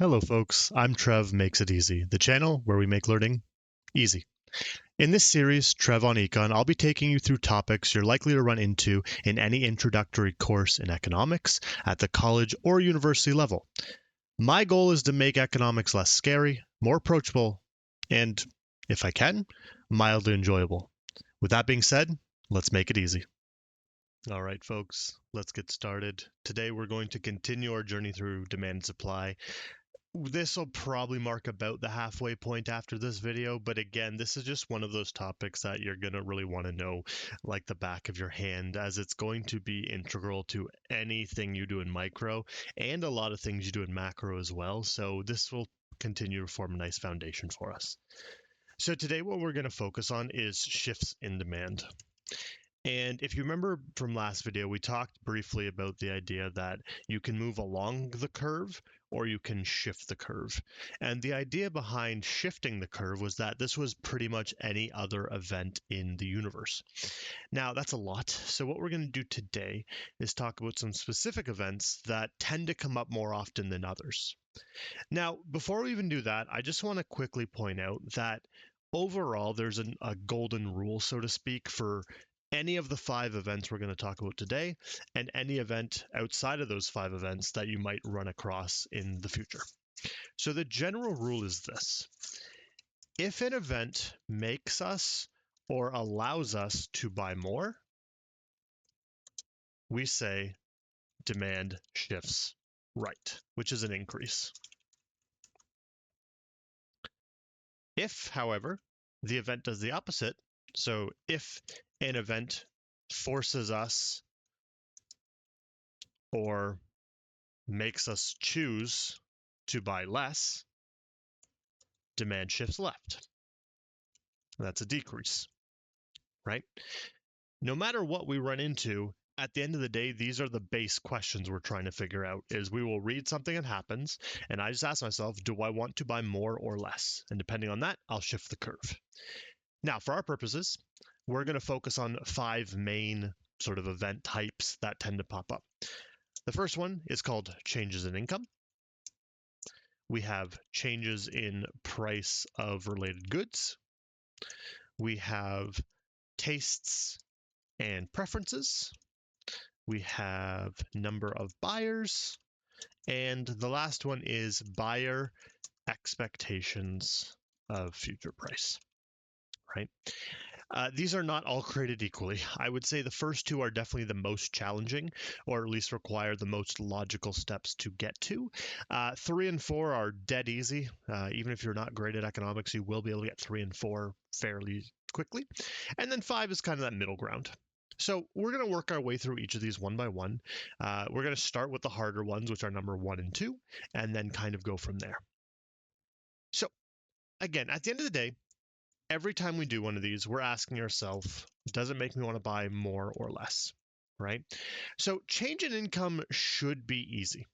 Hello folks, I'm Trev Makes It Easy, the channel where we make learning easy. In this series, Trev on Econ, I'll be taking you through topics you're likely to run into in any introductory course in economics at the college or university level. My goal is to make economics less scary, more approachable, and, if I can, mildly enjoyable. With that being said, let's make it easy. All right, folks, let's get started. Today we're going to continue our journey through demand and supply. This will probably mark about the halfway point after this video, but again, this is just one of those topics that you're going to really want to know like the back of your hand, as it's going to be integral to anything you do in micro and a lot of things you do in macro as well. So this will continue to form a nice foundation for us. So today what we're going to focus on is shifts in demand. And if you remember from last video, we talked briefly about the idea that you can move along the curve or you can shift the curve. And the idea behind shifting the curve was that this was pretty much any other event in the universe. Now, that's a lot. So what we're going to do today is talk about some specific events that tend to come up more often than others. Now, before we even do that, I just want to quickly point out that overall, there's a golden rule, so to speak, for any of the 5 events we're going to talk about today, and any event outside of those 5 events that you might run across in the future. So the general rule is this: if an event makes us or allows us to buy more, we say demand shifts right, which is an increase. If, however, the event does the opposite, so if an event forces us or makes us choose to buy less, demand shifts left. That's a decrease, right? No matter what we run into, at the end of the day, these are the base questions we're trying to figure out. Is we will read something that happens, and I just ask myself, do I want to buy more or less? And depending on that, I'll shift the curve. Now, for our purposes, we're going to focus on 5 main sort of event types that tend to pop up. The first one is called changes in income. We have changes in price of related goods. We have tastes and preferences. We have number of buyers. And the last one is buyer expectations of future price, right? These are not all created equally. I would say the first 2 are definitely the most challenging, or at least require the most logical steps to get to. 3 and 4 are dead easy. Even if you're not great at economics, you will be able to get 3 and 4 fairly quickly. And then 5 is kind of that middle ground. So we're going to work our way through each of these one by one. We're going to start with the harder ones, which are number 1 and 2, and then kind of go from there. So again, at the end of the day, every time we do one of these, we're asking ourselves, does it make me want to buy more or less, right? So change in income should be easy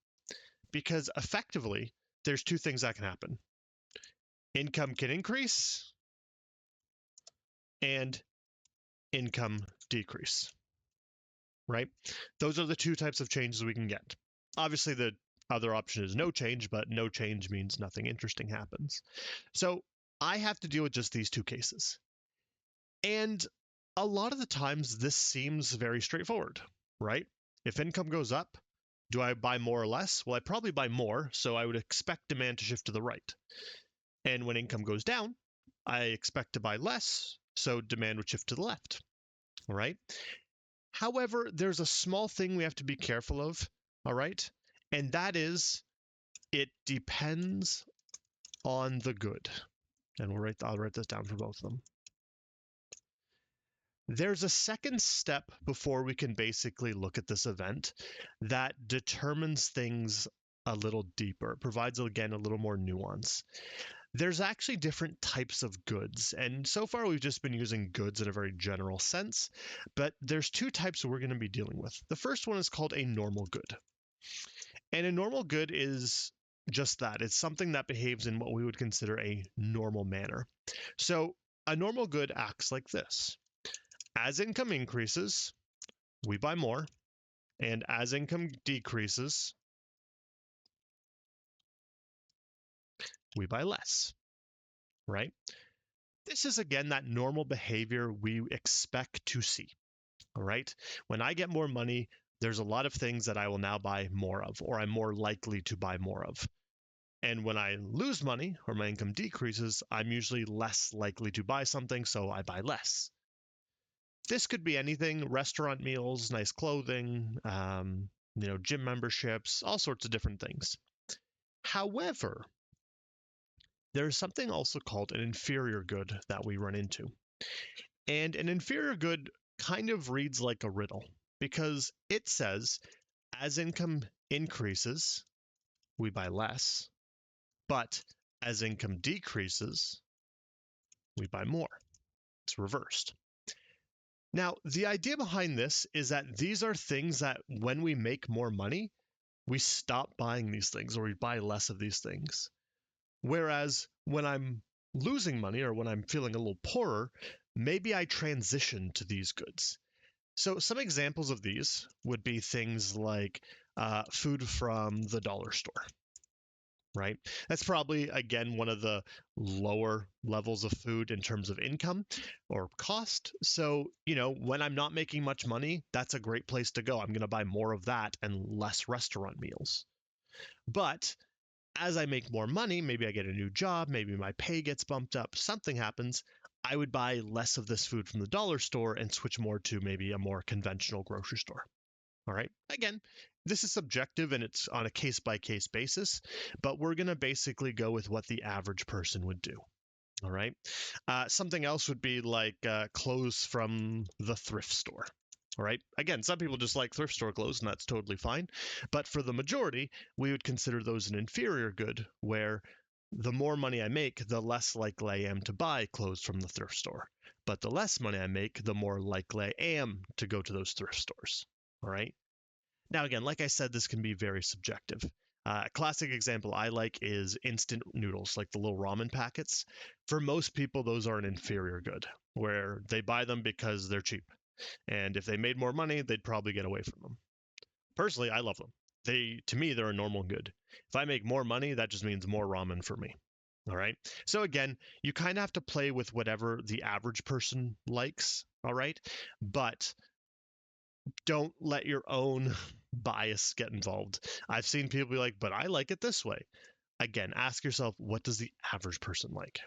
because effectively there's 2 things that can happen. Income can increase and income decrease, right? Those are the 2 types of changes we can get. Obviously, the other option is no change, but no change means nothing interesting happens. So I have to deal with just these 2 cases. And a lot of the times this seems very straightforward, right? If income goes up, do I buy more or less? Well, I probably buy more, so I would expect demand to shift to the right. And when income goes down, I expect to buy less, so demand would shift to the left, all right? However, there's a small thing we have to be careful of, all right? And that is, it depends on the good. And I'll write this down for both of them. There's a second step before we can basically look at this event that determines things a little deeper, provides, again, a little more nuance. There's actually different types of goods, and so far we've just been using goods in a very general sense, but there's 2 types we're going to be dealing with. The first one is called a normal good. And a normal good is just that. It's something that behaves in what we would consider a normal manner. So a normal good acts like this. As income increases, we buy more, and as income decreases, we buy less, right? This is, again, that normal behavior we expect to see, all right? When I get more money, there's a lot of things that I will now buy more of, or I'm more likely to buy more of. And when I lose money or my income decreases, I'm usually less likely to buy something, so I buy less. This could be anything: restaurant meals, nice clothing, gym memberships, all sorts of different things. However, there's something also called an inferior good that we run into. And an inferior good kind of reads like a riddle, because it says, as income increases, we buy less, but as income decreases, we buy more. It's reversed. Now, the idea behind this is that these are things that when we make more money, we stop buying these things, or we buy less of these things. Whereas when I'm losing money, or when I'm feeling a little poorer, maybe I transition to these goods. So some examples of these would be things like food from the dollar store, right? That's probably, again, one of the lower levels of food in terms of income or cost. So, when I'm not making much money, that's a great place to go. I'm going to buy more of that and less restaurant meals. But as I make more money, maybe I get a new job, maybe my pay gets bumped up, something happens, I would buy less of this food from the dollar store and switch more to maybe a more conventional grocery store. All right. Again, this is subjective and it's on a case-by-case basis, but we're going to basically go with what the average person would do. All right. Something else would be like clothes from the thrift store. All right. Again, some people just like thrift store clothes, and that's totally fine. But for the majority, we would consider those an inferior good, where the more money I make, the less likely I am to buy clothes from the thrift store. But the less money I make, the more likely I am to go to those thrift stores. All right. Now, again, like I said, this can be very subjective. A classic example I like is instant noodles, like the little ramen packets. For most people, those are an inferior good, where they buy them because they're cheap. And if they made more money, they'd probably get away from them. Personally, I love them. To me, they're a normal good. If I make more money, that just means more ramen for me. All right. So again, you kind of have to play with whatever the average person likes. All right. But don't let your own bias get involved. I've seen people be like, but I like it this way. Again, ask yourself, what does the average person like?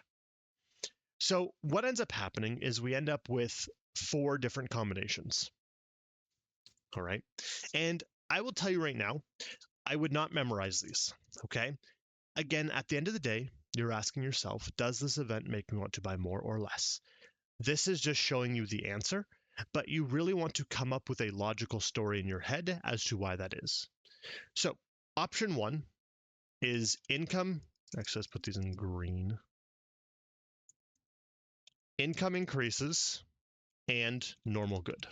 So what ends up happening is we end up with 4 different combinations. All right. And I will tell you right now, I would not memorize these. Okay. Again, at the end of the day, you're asking yourself, does this event make me want to buy more or less? This is just showing you the answer, but you really want to come up with a logical story in your head as to why that is. So option 1 is income. Actually, let's put these in green. Income increases and normal good.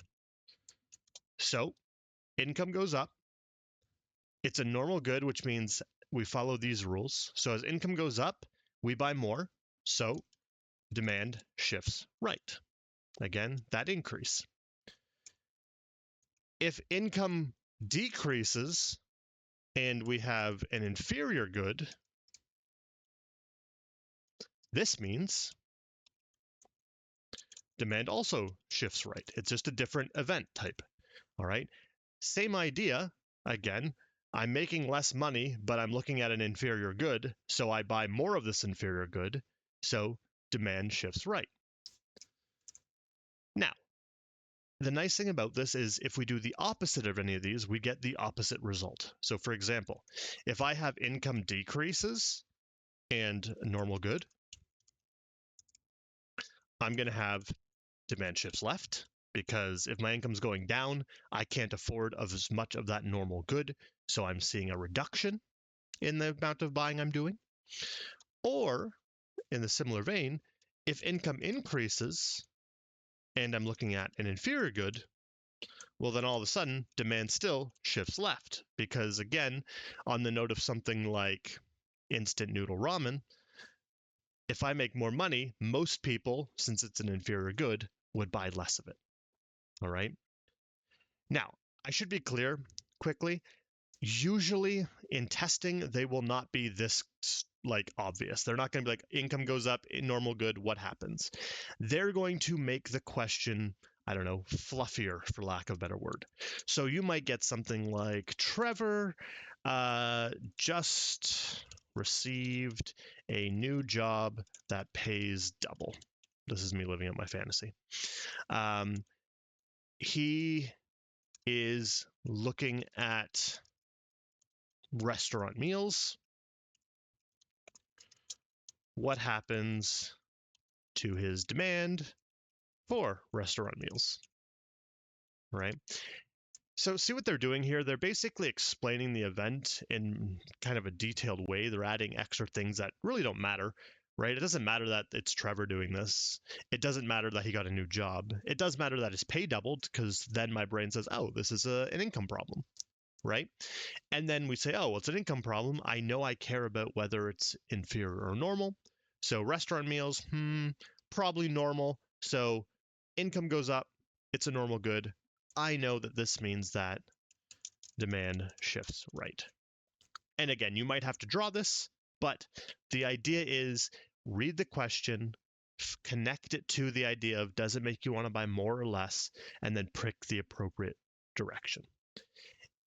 So income goes up. It's a normal good, which means we follow these rules. So as income goes up, we buy more. So demand shifts right. Again, that increase. If income decreases and we have an inferior good, this means demand also shifts right. It's just a different event type. All right. Same idea. Again, I'm making less money, but I'm looking at an inferior good, so I buy more of this inferior good, so demand shifts right. Now, the nice thing about this is if we do the opposite of any of these, we get the opposite result. So for example, if I have income decreases and normal good, I'm going to have demand shifts left, because if my income's going down, I can't afford as much of that normal good, so I'm seeing a reduction in the amount of buying I'm doing. Or, in the similar vein, if income increases and I'm looking at an inferior good, well, then all of a sudden, demand still shifts left, because again, on the note of something like instant noodle ramen, if I make more money, most people, since it's an inferior good, would buy less of it. All right. Now, I should be clear quickly. Usually in testing, they will not be this like obvious. They're not going to be like income goes up, normal good, what happens? They're going to make the question, I don't know, fluffier for lack of a better word. So you might get something like Trevor just received a new job that pays double. This is me living up my fantasy. He is looking at restaurant meals. What happens to his demand for restaurant meals, right? So see what they're doing here? They're basically explaining the event in kind of a detailed way. They're adding extra things that really don't matter, right? It doesn't matter that it's Trevor doing this. It doesn't matter that he got a new job. It does matter that his pay doubled, because then my brain says, oh, this is an income problem, right? And then we say, oh, well, it's an income problem. I know I care about whether it's inferior or normal. So restaurant meals, probably normal. So income goes up. It's a normal good. I know that this means that demand shifts right. And again, you might have to draw this, but the idea is read the question, connect it to the idea of does it make you want to buy more or less, and then prick the appropriate direction.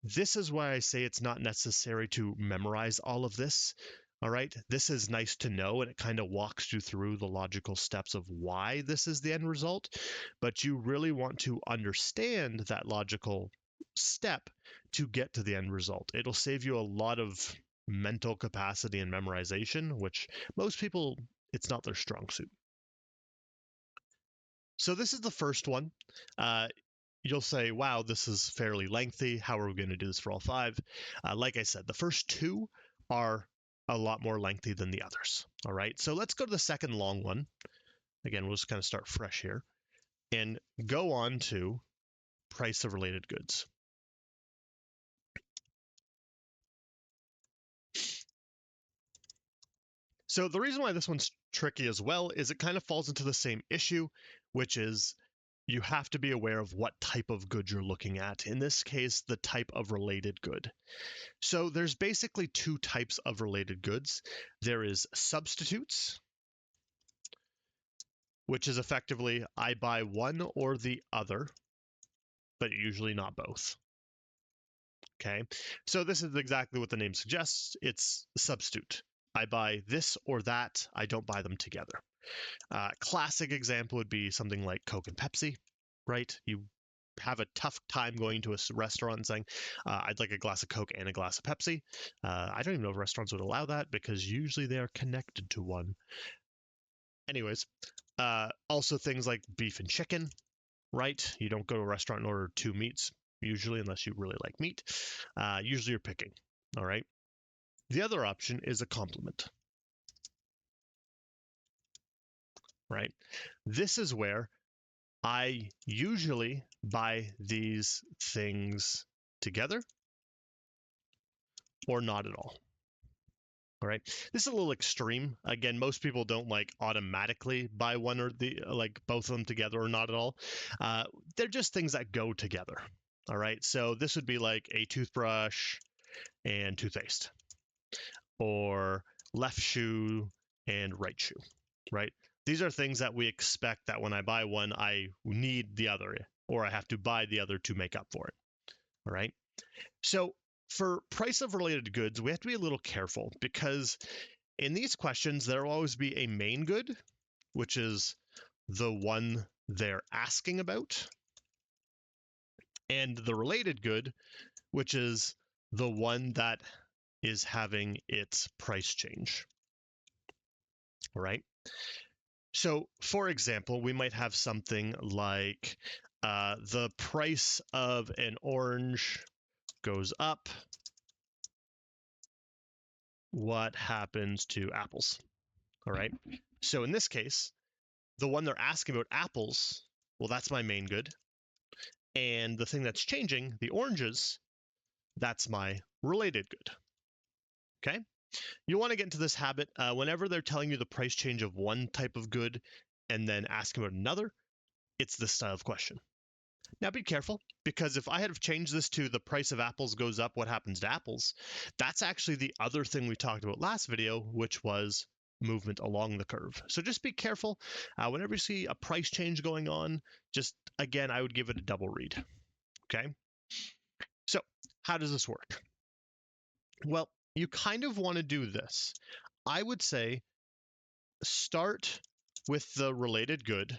This is why I say it's not necessary to memorize all of this. All right, this is nice to know, and it kind of walks you through the logical steps of why this is the end result. But you really want to understand that logical step to get to the end result. It'll save you a lot of mental capacity and memorization, which most people, it's not their strong suit. So this is the first one. You'll say, wow, this is fairly lengthy. How are we going to do this for all five? Like I said, the first two are a lot more lengthy than the others. All right, so let's go to the second long one. Again, we'll just kind of start fresh here and go on to price of related goods. So the reason why this one's tricky as well is it kind of falls into the same issue, which is you have to be aware of what type of good you're looking at. In this case, the type of related good. So there's basically two types of related goods. There is substitutes, which is effectively I buy one or the other, but usually not both. Okay, so this is exactly what the name suggests. It's a substitute. I buy this or that. I don't buy them together. Classic example would be something like Coke and Pepsi, right? You have a tough time going to a restaurant and saying, I'd like a glass of Coke and a glass of Pepsi. I don't even know if restaurants would allow that, because usually they are connected to one. Anyways, also things like beef and chicken, right? You don't go to a restaurant and order two meats, usually, unless you really like meat. Usually you're picking, all right? The other option is a complement, right? This is where I usually buy these things together or not at all. All right, this is a little extreme. Again, most people don't like automatically buy one or the like both of them together or not at all. They're just things that go together. All right, so this would be like a toothbrush and toothpaste, or left shoe and right shoe, right? These are things that we expect that when I buy one, I need the other, or I have to buy the other to make up for it. All right. So for price of related goods, we have to be a little careful, because in these questions, there will always be a main good, which is the one they're asking about, and the related good, which is the one that is having its price change. All right. So, for example, we might have something like the price of an orange goes up. What happens to apples? All right. So in this case, the one they're asking about, apples, well, that's my main good. And the thing that's changing, the oranges, that's my related good. Okay. You want to get into this habit whenever they're telling you the price change of one type of good and then asking about another, it's this style of question. Now be careful, because if I had changed this to the price of apples goes up, what happens to apples? That's actually the other thing we talked about last video, which was movement along the curve. So just be careful. Whenever you see a price change going on, just, again, I would give it a double read. Okay? So how does this work? Well, you kind of want to do this. I would say start with the related good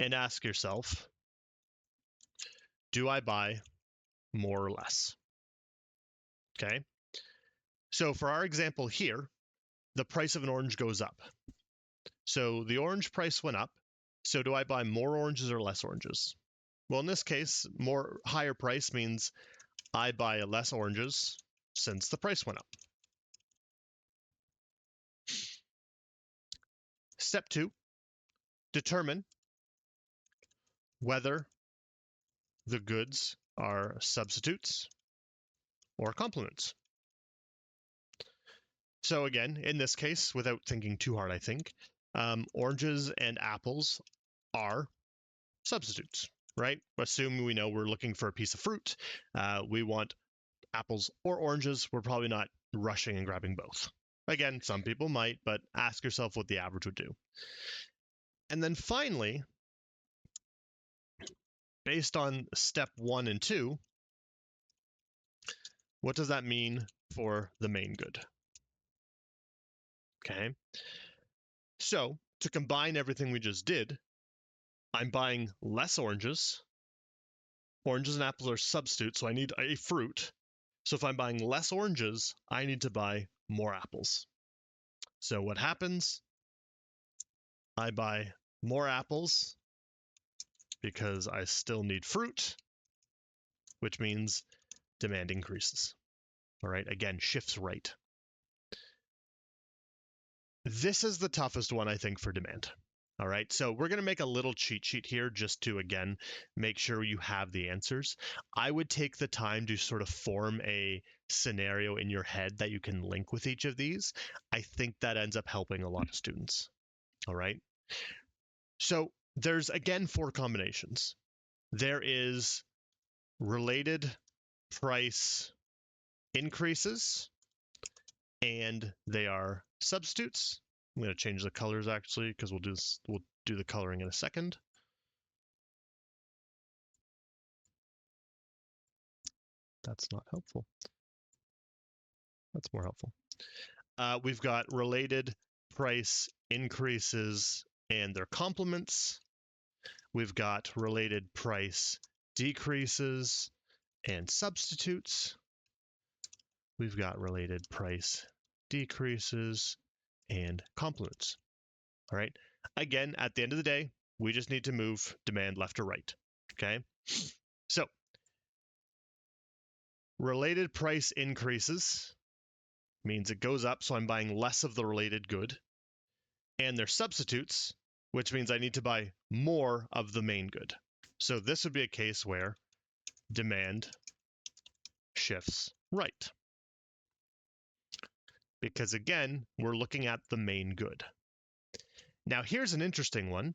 and ask yourself, do I buy more or less? Okay. So for our example here, the price of an orange goes up. So the orange price went up. So do I buy more oranges or less oranges? Well, in this case, higher price means I buy less oranges since the price went up. Step 2, determine whether the goods are substitutes or complements. So again, in this case, without thinking too hard, I think, oranges and apples are substitutes, right? Assume we know we're looking for a piece of fruit. We want apples or oranges. We're probably not rushing and grabbing both. Again, some people might, but ask yourself what the average would do. And then finally, based on step 1 and 2, what does that mean for the main good? Okay. So to combine everything we just did, I'm buying less oranges. Oranges and apples are substitutes, so I need a fruit. So if I'm buying less oranges, I need to buy more apples. So what happens? I buy more apples because I still need fruit, which means demand increases. All right, again, shifts right. This is the toughest one, I think, for demand. All right, so we're going to make a little cheat sheet here just to, again, make sure you have the answers. I would take the time to sort of form a scenario in your head that you can link with each of these. I think that ends up helping a lot of students. All right, so there's, again, 4 combinations. There is related price increases, and they are substitutes. I'm going to change the colors actually because we'll do the coloring in a second. That's not helpful. That's more helpful. We've got related price increases and their complements. We've got related price decreases and substitutes. We've got related price decreases and complements. All right. Again, at the end of the day, we just need to move demand left or right. Okay. So related price increases means it goes up, so I'm buying less of the related good. And they're substitutes, which means I need to buy more of the main good. So this would be a case where demand shifts right. Because again, we're looking at the main good. Now here's an interesting one.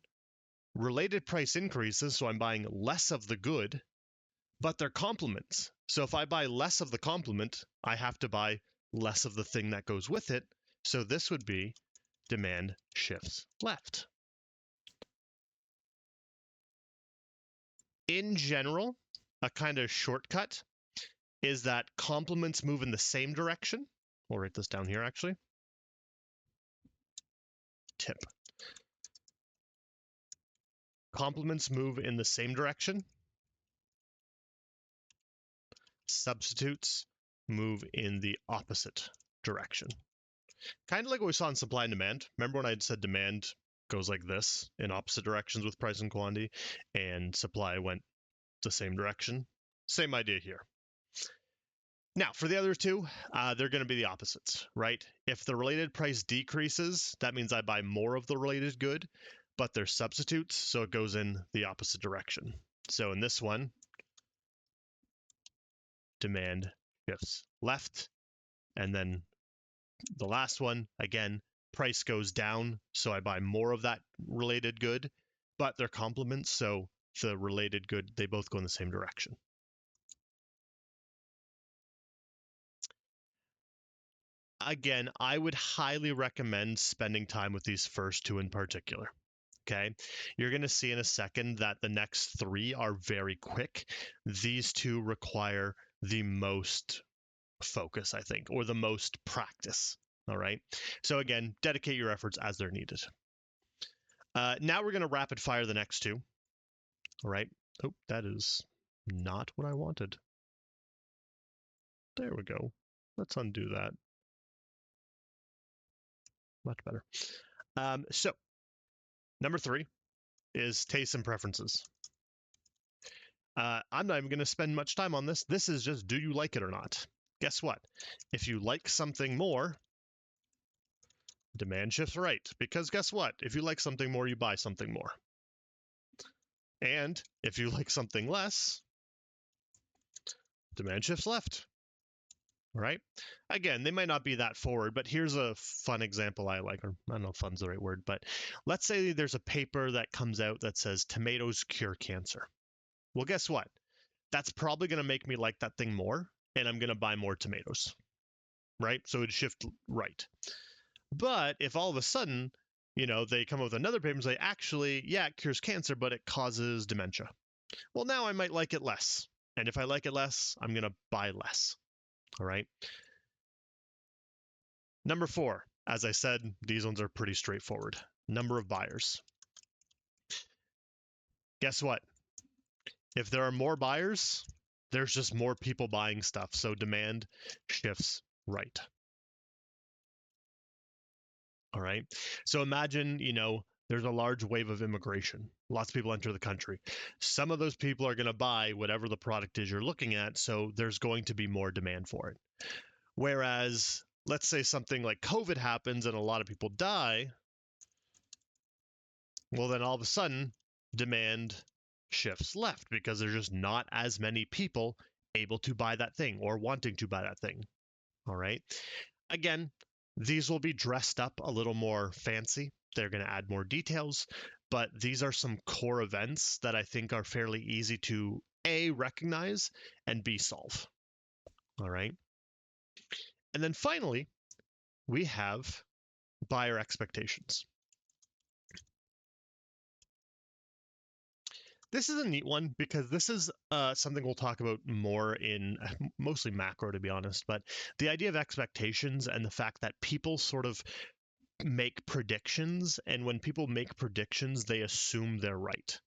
Related price increases, so I'm buying less of the good, but they're complements. So if I buy less of the complement, I have to buy less of the thing that goes with it. So this would be demand shifts left. In general, a kind of shortcut is that complements move in the same direction. We'll write this down here actually. Tip. Complements move in the same direction. Substitutes move in the opposite direction. Kind of like what we saw in supply and demand. Remember when I said demand goes like this in opposite directions with price and quantity, and supply went the same direction? Same idea here. Now, for the other two, they're going to be the opposites, right? If the related price decreases, that means I buy more of the related good, but they're substitutes, so it goes in the opposite direction. So in this one, demand shifts left, and then the last one, again, price goes down, so I buy more of that related good, but they're complements, so the related good, they both go in the same direction. Again, I would highly recommend spending time with these first two in particular. Okay, you're going to see in a second that the next three are very quick. These two require the most focus, I think, or the most practice. All right. So again, dedicate your efforts as they're needed. Now we're going to rapid fire the next two. All right. Oh, that is not what I wanted. There we go. Let's undo that. Much better. So number 3 is tastes and preferences. I'm not even going to spend much time on this. This is just, do you like it or not? Guess what? If you like something more, demand shifts right. Because guess what? If you like something more, you buy something more. And if you like something less, demand shifts left. Right? Again, they might not be that forward, but here's a fun example I like, or I don't know if fun's the right word, but let's say there's a paper that comes out that says tomatoes cure cancer. Well, guess what? That's probably going to make me like that thing more, and I'm going to buy more tomatoes, right? So it'd shift right. But if all of a sudden, they come up with another paper and say, actually, yeah, it cures cancer, but it causes dementia. Well, now I might like it less. And if I like it less, I'm going to buy less. All right. Number 4, as I said, these ones are pretty straightforward. Number of buyers. Guess what? If there are more buyers, there's just more people buying stuff. So demand shifts right. All right. So imagine, there's a large wave of immigration. Lots of people enter the country. Some of those people are going to buy whatever the product is you're looking at. So there's going to be more demand for it. Whereas, let's say something like COVID happens and a lot of people die. Well, then all of a sudden, demand shifts left because there's just not as many people able to buy that thing or wanting to buy that thing. All right. Again, these will be dressed up a little more fancy. They're going to add more details, but these are some core events that I think are fairly easy to A, recognize, and B, solve. All right. And then finally, we have buyer expectations. This is a neat one because this is something we'll talk about more in mostly macro, to be honest, but the idea of expectations and the fact that people sort of make predictions, and when people make predictions, they assume they're right.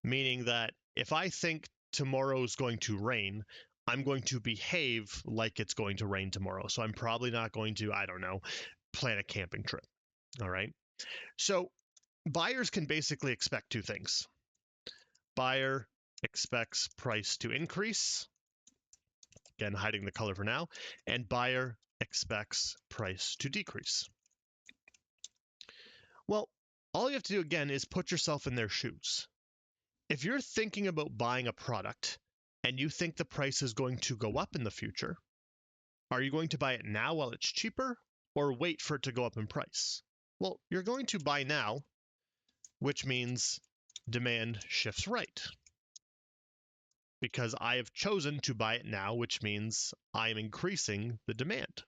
Meaning that if I think tomorrow's going to rain, I'm going to behave like it's going to rain tomorrow. So I'm probably not going to, I don't know, plan a camping trip. All right. So buyers can basically expect two things. Buyer expects price to increase. Again, hiding the color for now. And buyer expects price to decrease. Well, all you have to do again is put yourself in their shoes. If you're thinking about buying a product and you think the price is going to go up in the future, are you going to buy it now while it's cheaper or wait for it to go up in price? Well, you're going to buy now, which means demand shifts right. Because I have chosen to buy it now, which means I'm increasing the demand.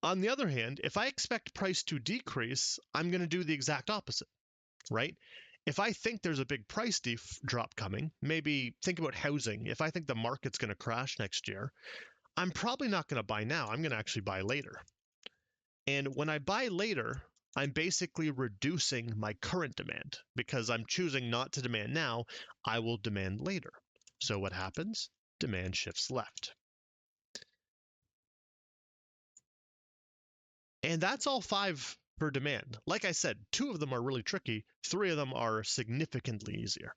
On the other hand, if I expect price to decrease, I'm going to do the exact opposite, right? If I think there's a big price drop coming, maybe think about housing. If I think the market's going to crash next year, I'm probably not going to buy now. I'm going to actually buy later. And when I buy later, I'm basically reducing my current demand because I'm choosing not to demand now. I will demand later. So what happens? Demand shifts left. And that's all 5 for demand. Like I said, 2 of them are really tricky. 3 of them are significantly easier.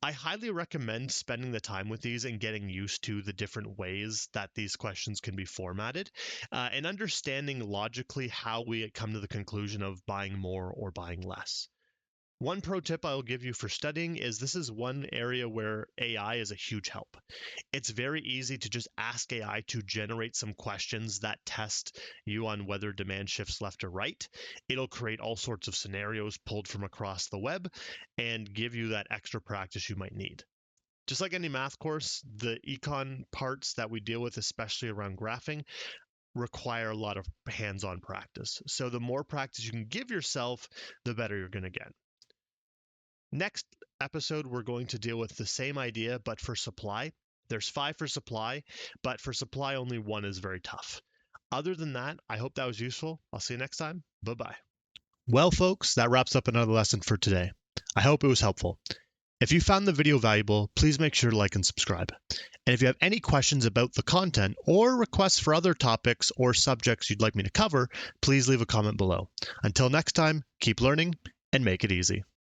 I highly recommend spending the time with these and getting used to the different ways that these questions can be formatted and understanding logically how we come to the conclusion of buying more or buying less. One pro tip I'll give you for studying is this is one area where AI is a huge help. It's very easy to just ask AI to generate some questions that test you on whether demand shifts left or right. It'll create all sorts of scenarios pulled from across the web and give you that extra practice you might need. Just like any math course, the econ parts that we deal with, especially around graphing, require a lot of hands-on practice. So the more practice you can give yourself, the better you're going to get. Next episode, we're going to deal with the same idea, but for supply. There's 5 for supply, but for supply, only 1 is very tough. Other than that, I hope that was useful. I'll see you next time. Bye-bye. Well, folks, that wraps up another lesson for today. I hope it was helpful. If you found the video valuable, please make sure to like and subscribe. And if you have any questions about the content or requests for other topics or subjects you'd like me to cover, please leave a comment below. Until next time, keep learning and make it easy.